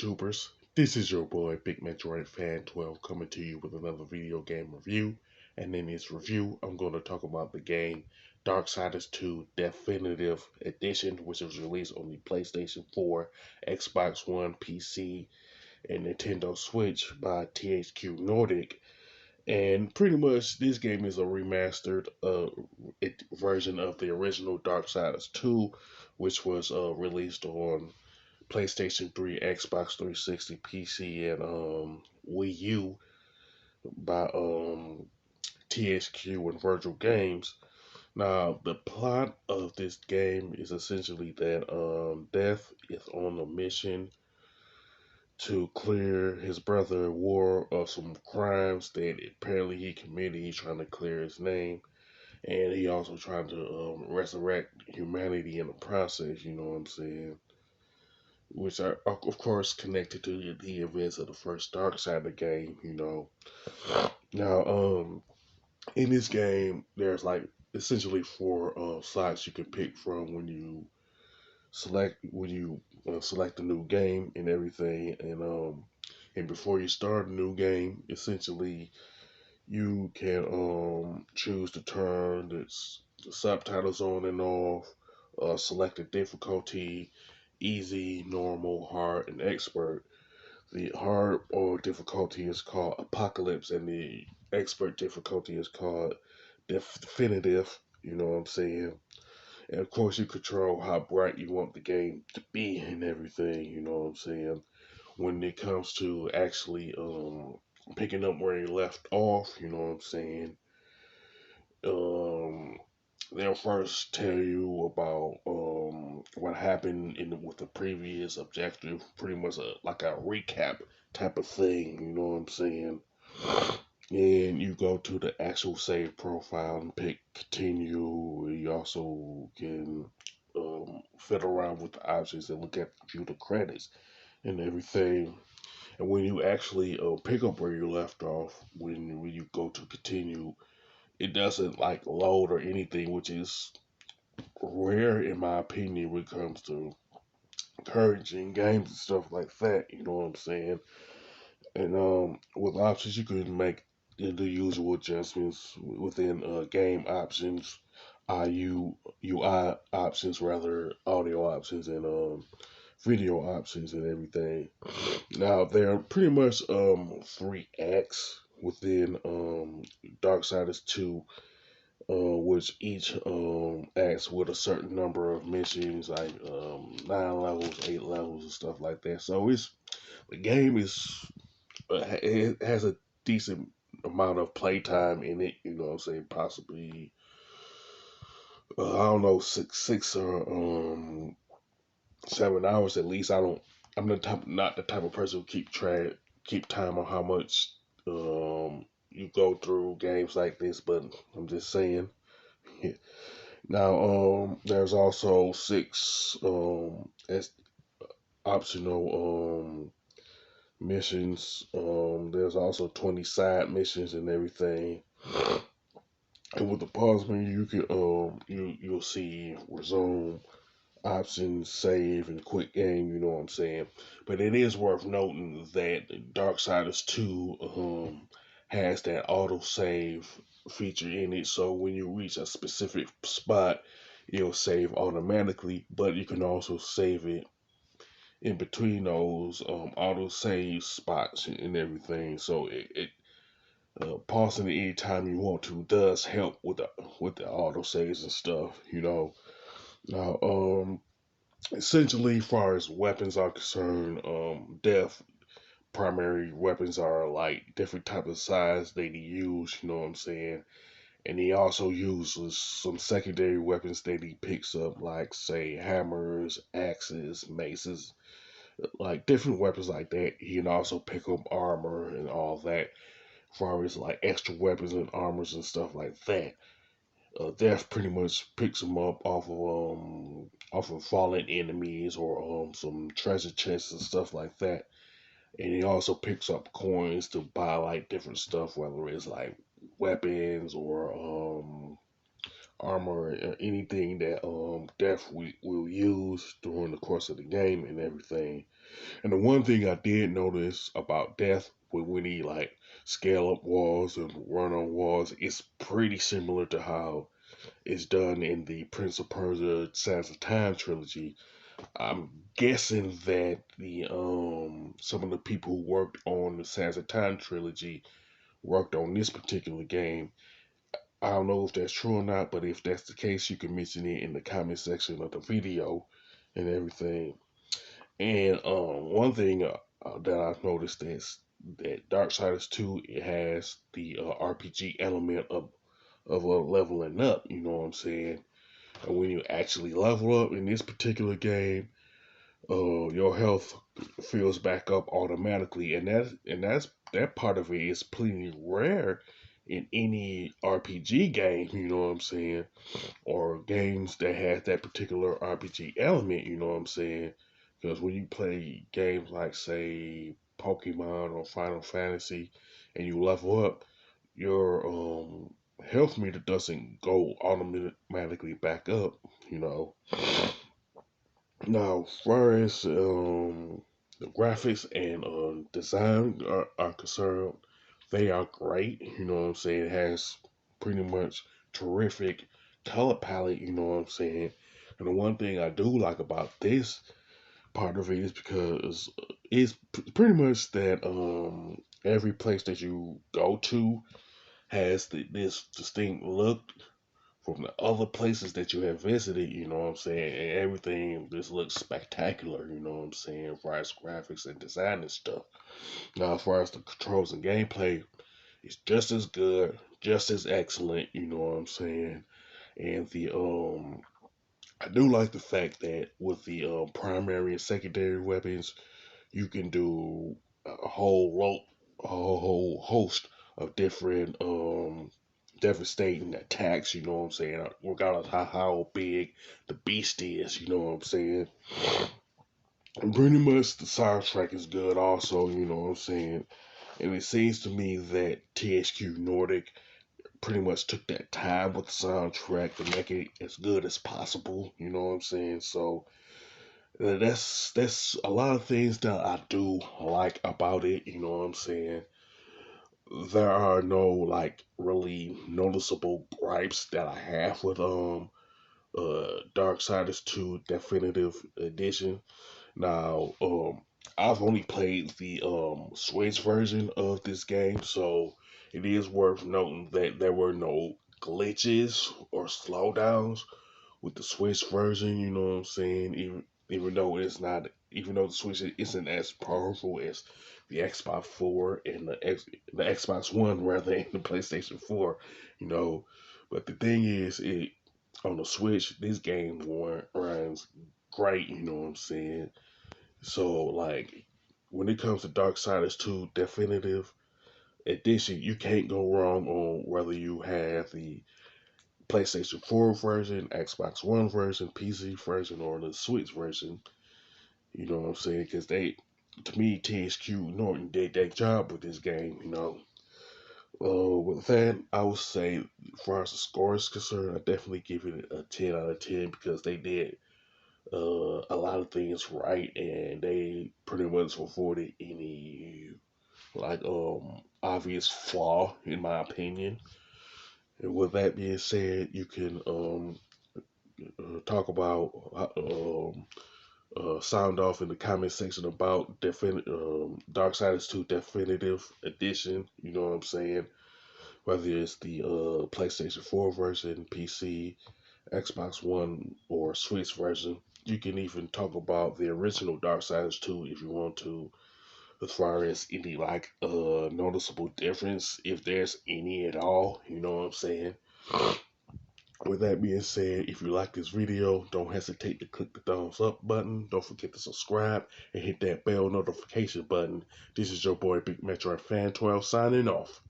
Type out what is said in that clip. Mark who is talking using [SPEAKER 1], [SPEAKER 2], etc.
[SPEAKER 1] YouTubers? This is your boy Big Metroid Fan 12 coming to you with another video game review. And in this review, I'm going to talk about the game Darksiders 2 Deathinitive Edition, which was released on the PlayStation 4, Xbox One, PC, and Nintendo Switch by THQ Nordic. And pretty much this game is a remastered version of the original Darksiders 2, which was released on PlayStation 3, Xbox 360, PC, and Wii U by THQ and Virtual Games. Now, the plot of this game is essentially that Death is on a mission to clear his brother War of some crimes that apparently he committed. He's trying to clear his name, and he also trying to resurrect humanity in the process. You know what I'm saying? Which are of course connected to the events of the first Darksider game, you know. Now, in this game, there's like essentially four slots you can pick from when you select a new game and everything, and before you start a new game, essentially you can choose to turn the subtitles on and off, select the difficulty, easy, normal, hard, and expert. The hard or difficulty is called Apocalypse, and the expert difficulty is called Definitive. You know what I'm saying? And of course, you control how bright you want the game to be and everything. You know what I'm saying? When it comes to actually picking up where you left off, you know what I'm saying? Um, they'll first tell you about what happened with the previous objective, pretty much like a recap type of thing. You know what I'm saying? And you go to the actual save profile and pick continue. You also can fiddle around with the options and look at view the credits and everything. And when you actually pick up where you left off, when you go to continue, it doesn't like load or anything, which is rare in my opinion when it comes to encouraging games and stuff like that. You know what I'm saying? And with options, you can make the usual adjustments within game options, UI options, rather audio options, and video options and everything. Now there are pretty much three acts within Darksiders 2, which each acts with a certain number of missions, like 9 levels, 8 levels, and stuff like that. So the game it has a decent amount of playtime in it. You know what I'm saying? Possibly I don't know, six or 7 hours at least. I'm not the type of person who keep time on how much you go through games like this, but I'm just saying. Now, there's also six as optional missions. There's also 20 side missions and everything. And with the pause menu, you can you'll see resume, options, save, and quick game. You know what I'm saying? But it is worth noting that Darksiders 2 has that auto save feature in it. So when you reach a specific spot, it'll save automatically. But you can also save it in between those auto save spots and everything. So it pausing it anytime you want to does help with the auto saves and stuff. You know. Now essentially, as far as weapons are concerned, Death primary weapons are like different types of size that he use. You know what I'm saying? And he also uses some secondary weapons that he picks up, like say hammers, axes, maces, like different weapons like that. He can also pick up armor and all that, as far as like extra weapons and armors and stuff like that. Death pretty much picks them up off of fallen enemies or some treasure chests and stuff like that. And he also picks up coins to buy like different stuff, whether it's like weapons or armor or anything that Death will use during the course of the game and everything. And the one thing I did notice about Death when he like scale up walls and run on walls, it's pretty similar to how it's done in the Prince of Persia Sands of Time trilogy. I'm guessing that the some of the people who worked on the Sands of Time trilogy worked on this particular game. I don't know if that's true or not, but if that's the case, you can mention it in the comment section of the video and everything. And one thing that I've noticed is that Darksiders 2, it has the RPG element of leveling up. You know what I'm saying? And when you actually level up in this particular game, your health fills back up automatically, and that part of it is pretty rare in any RPG game. You know what I'm saying? Or games that have that particular RPG element. You know what I'm saying? Because when you play games like, say, Pokemon or Final Fantasy, and you level up, your health meter doesn't go automatically back up. You know. Now, as far as the graphics and design are concerned, they are great. You know what I'm saying? It has pretty much terrific color palette. You know what I'm saying? And the one thing I do like about this part of it is because it's pretty much that every place that you go to has this distinct look from the other places that you have visited, you know what I'm saying? And everything just looks spectacular, you know what I'm saying, as far as graphics and design and stuff. Now, as far as the controls and gameplay, it's just as good, just as excellent, you know what I'm saying? And I do like the fact that with the primary and secondary weapons, you can do a whole host of different devastating attacks, you know what I'm saying? Regardless how big the beast is, you know what I'm saying? And pretty much the soundtrack is good also, you know what I'm saying? And it seems to me that THQ Nordic pretty much took that time with the soundtrack to make it as good as possible, you know what I'm saying? So that's a lot of things that I do like about it, you know what I'm saying? There are no like really noticeable gripes that I have with Darksiders 2 Definitive Edition. Now, I've only played the Switch version of this game, so it is worth noting that there were no glitches or slowdowns with the Switch version, you know what I'm saying? Even though it's not, even though the Switch isn't as powerful as the Xbox 4 and the Xbox One rather than the PlayStation 4, you know. But the thing is, it on the Switch, this game runs great, you know what I'm saying? So like when it comes to Darksiders 2 Definitive Edition, you can't go wrong on whether you have the PlayStation 4 version, Xbox One version, PC version, or the Switch version. You know what I'm saying? Because to me, THQ Norton did that job with this game. You know, with that, I would say, as far as the score is concerned, I definitely give it a 10 out of 10 because they did a lot of things right, and they pretty much avoided any like obvious flaw, in my opinion. And with that being said, you can talk about sound off in the comment section about Darksiders 2 Definitive Edition. You know what I'm saying? Whether it's the PlayStation 4 version, PC, Xbox One, or Switch version. You can even talk about the original Darksiders 2 if you want to, as far as any like noticeable difference, if there's any at all. You know what I'm saying? With that being said, if you like this video, don't hesitate to click the thumbs up button. Don't forget to subscribe and hit that bell notification button. This is your boy Big Metro Fan 12 signing off.